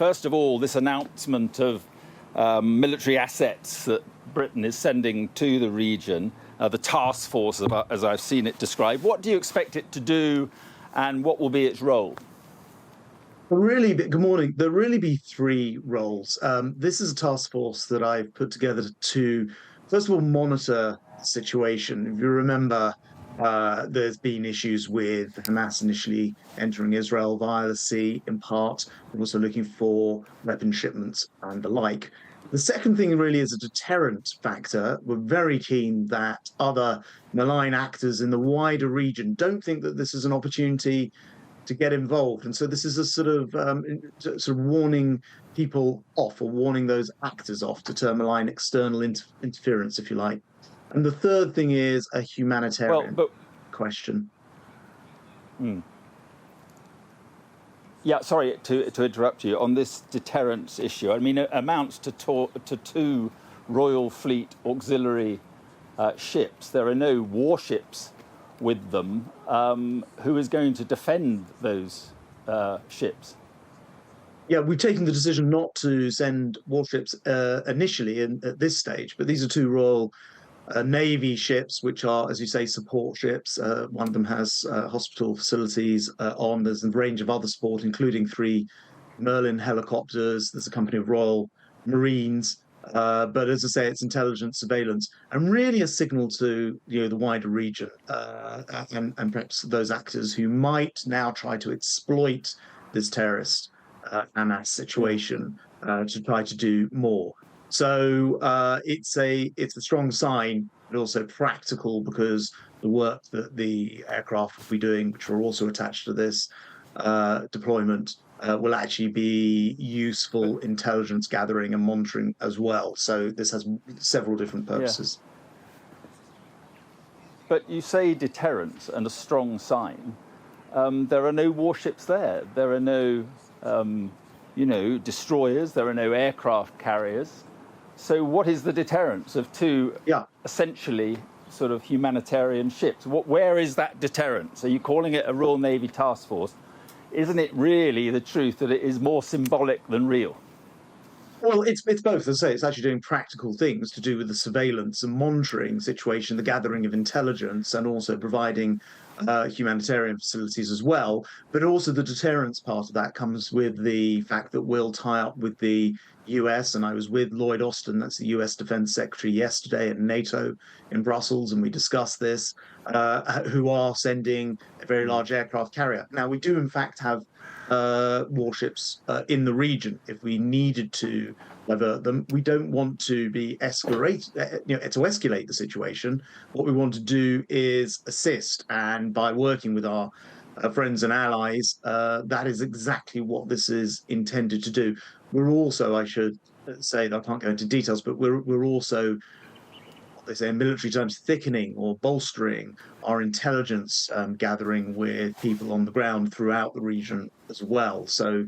First of all, this announcement of military assets that Britain is sending to the region, the task force, as I've seen it described. What do you expect it to do, and what will be its role? Good morning. There'll really be three roles. This is a task force that I've put together to, first of all, monitor the situation. If you remember, there's been issues with Hamas initially entering Israel via the sea, in part, but also looking for weapon shipments and the like. The second thing really is a deterrent factor. We're very keen that other malign actors in the wider region don't think that this is an opportunity to get involved. And so this is a sort of warning people off, or warning those actors off, to term malign external interference, if you like. And the third thing is a humanitarian question. Yeah, sorry to interrupt you on this deterrence issue. I mean, it amounts to two Royal Fleet auxiliary ships. There are no warships with them. Who is going to defend those ships? Yeah, we've taken the decision not to send warships initially at this stage, but these are two Royal Navy ships, which are, as you say, support ships. One of them has hospital facilities on. There's a range of other support, including 3 Merlin helicopters. There's a company of Royal Marines. But as I say, it's intelligence, surveillance, and really a signal to the wider region, and perhaps those actors who might now try to exploit this terrorist Hamas situation to try to do more. So it's a strong sign, but also practical, because the work that the aircraft will be doing, which are also attached to this deployment, will actually be useful intelligence gathering and monitoring as well. So this has several different purposes. Yeah. But you say deterrence and a strong sign. There are no warships there. There are no, destroyers. There are no aircraft carriers. So what is the deterrence of two essentially sort of humanitarian ships? Where is that deterrence? Are you calling it a Royal Navy task force? Isn't it really the truth that it is more symbolic than real? Well, it's both. As I say, it's actually doing practical things to do with the surveillance and monitoring situation, the gathering of intelligence, and also providing humanitarian facilities as well. But also the deterrence part of that comes with the fact that we'll tie up with the US. And I was with Lloyd Austin, that's the US Defense Secretary, yesterday at NATO in Brussels, and we discussed this, who are sending a very large aircraft carrier. Now, we do in fact have warships in the region if we needed to divert them. We don't want to be to escalate the situation. What we want to do is assist, and by working with our friends and allies, that is exactly what this is intended to do. We're also, I should say, I can't go into details, but we're also, what they say in military terms, thickening or bolstering our intelligence gathering with people on the ground throughout the region as well. So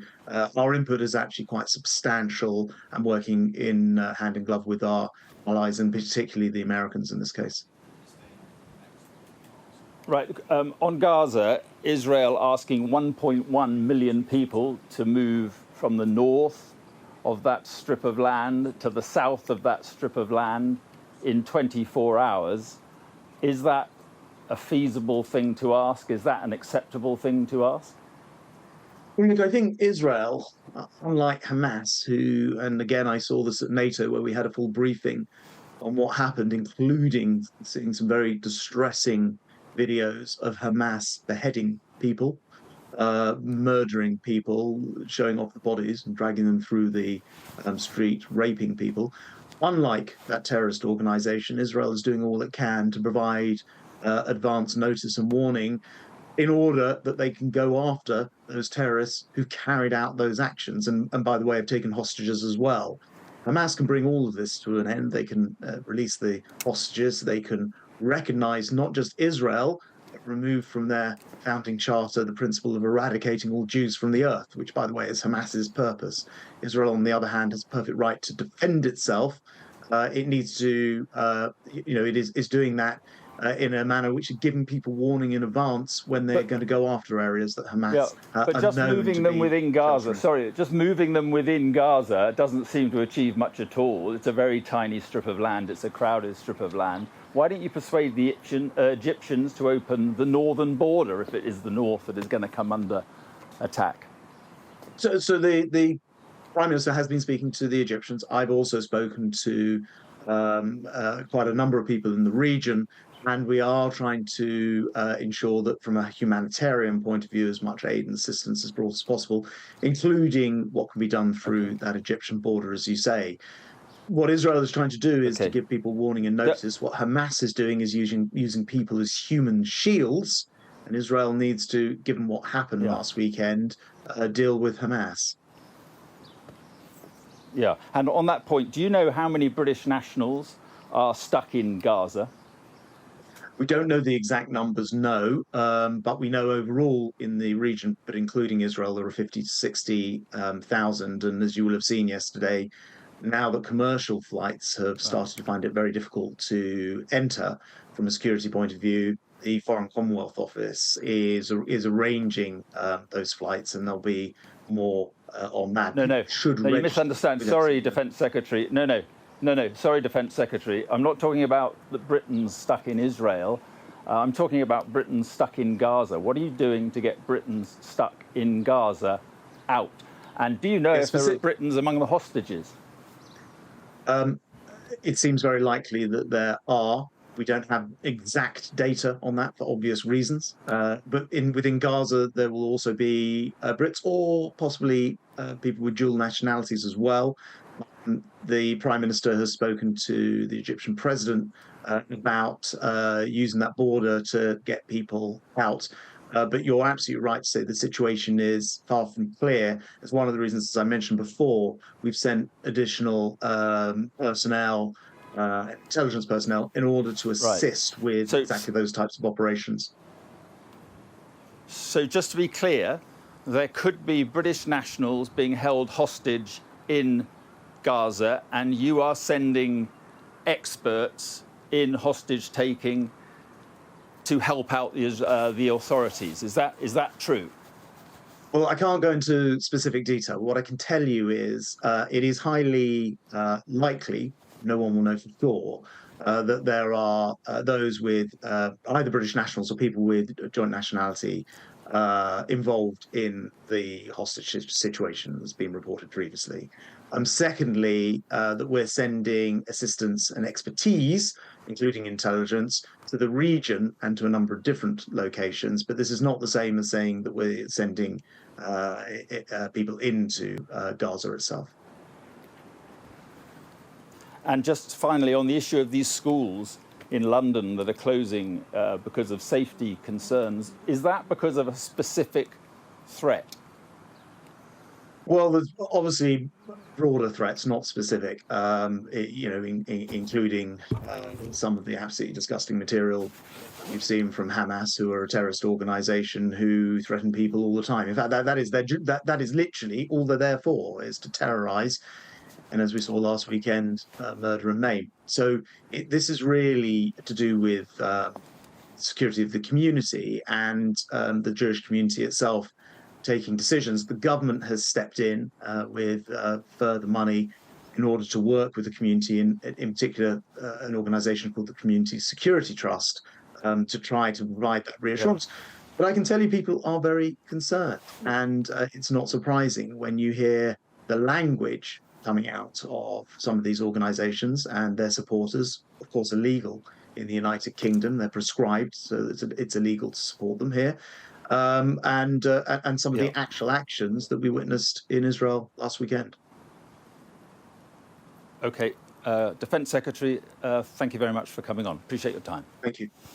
our input is actually quite substantial, and working in hand in glove with our allies, and particularly the Americans in this case. Right. On Gaza, Israel asking 1.1 million people to move from the north of that strip of land to the south of that strip of land in 24 hours. Is that a feasible thing to ask? Is that an acceptable thing to ask? I think Israel, unlike Hamas, and again, I saw this at NATO where we had a full briefing on what happened, including seeing some very distressing videos of Hamas beheading people, murdering people, showing off the bodies and dragging them through the street, raping people. Unlike that terrorist organization, Israel is doing all it can to provide advance notice and warning in order that they can go after those terrorists who carried out those actions, and by the way, have taken hostages as well. Hamas can bring all of this to an end. They can release the hostages. They can recognize not just Israel, but remove from their founding charter the principle of eradicating all Jews from the earth, which, by the way, is Hamas's purpose. Israel, on the other hand, has a perfect right to defend itself. It needs to, it is doing that in a manner which had given people warning in advance when they're But going to go after areas that yeah, Hamas but are just known to moving them be within Gaza, sheltering. sorry, just moving them within Gaza doesn't seem to achieve much at all. It's a very tiny strip of land. It's a crowded strip of land. Why don't you persuade the Egyptians to open the northern border if it is the north that is going to come under attack? So the Prime Minister has been speaking to the Egyptians. I've also spoken to quite a number of people in the region, and we are trying to ensure that from a humanitarian point of view, as much aid and assistance is brought as possible, including what can be done through Okay. that Egyptian border, as you say. What Israel is trying to do is to Okay. give people warning and notice. What Hamas is doing is using people as human shields, and Israel needs to, given what happened Yeah. last weekend, deal with Hamas. Yeah. And on that point, do you know how many British nationals are stuck in Gaza? We don't know the exact numbers, no, but we know overall in the region, but including Israel, there are 50 to 60,000. And as you will have seen yesterday, now that commercial flights have Right. started to find it very difficult to enter from a security point of view, the Foreign Commonwealth Office is arranging those flights, and there'll be more on that. No, People no, should no. You register misunderstand. with Sorry, everything. Defence Secretary. No, no, no, no. Sorry, Defence Secretary. I'm not talking about the Britons stuck in Israel. I'm talking about Britons stuck in Gaza. What are you doing to get Britons stuck in Gaza out? And do you know Yes, if there are Britons among the hostages? um, it seems very likely that there are. We don't have exact data on that for obvious reasons. But within Gaza, there will also be Brits or possibly people with dual nationalities as well. The Prime Minister has spoken to the Egyptian President about using that border to get people out. But you're absolutely right to say the situation is far from clear. It's one of the reasons, as I mentioned before, we've sent additional personnel, intelligence personnel, in order to Right. assist with So, exactly those types of operations. so just to be clear, there could be British nationals being held hostage in Gaza, and you are sending experts in hostage taking to help out the authorities. Is that true? Well, I can't go into specific detail. What I can tell you is it is highly likely, no one will know for sure, that there are those with either British nationals or people with joint nationality involved in the hostage situation that's been reported previously. Secondly, that we're sending assistance and expertise, including intelligence, to the region and to a number of different locations. But this is not the same as saying that we're sending people into Gaza itself. And just finally, on the issue of these schools in London that are closing because of safety concerns, is that because of a specific threat? Well, there's obviously broader threats, not specific. Including some of the absolutely disgusting material we've seen from Hamas, who are a terrorist organization who threaten people all the time. In fact, that is literally all they're there for, is to terrorize. And as we saw last weekend, murder and maim. So this is really to do with security of the community and the Jewish community itself taking decisions. The government has stepped in with further money in order to work with the community, in particular, an organization called the Community Security Trust, to try to provide that Yeah. reassurance. But I can tell you, people are very concerned. And it's not surprising when you hear the language coming out of some of these organizations and their supporters, of course, illegal in the United Kingdom. They're prescribed, so it's illegal to support them here. And some of Yeah. the actual actions that we witnessed in Israel last weekend. Okay. Defence Secretary, thank you very much for coming on. Appreciate your time. Thank you.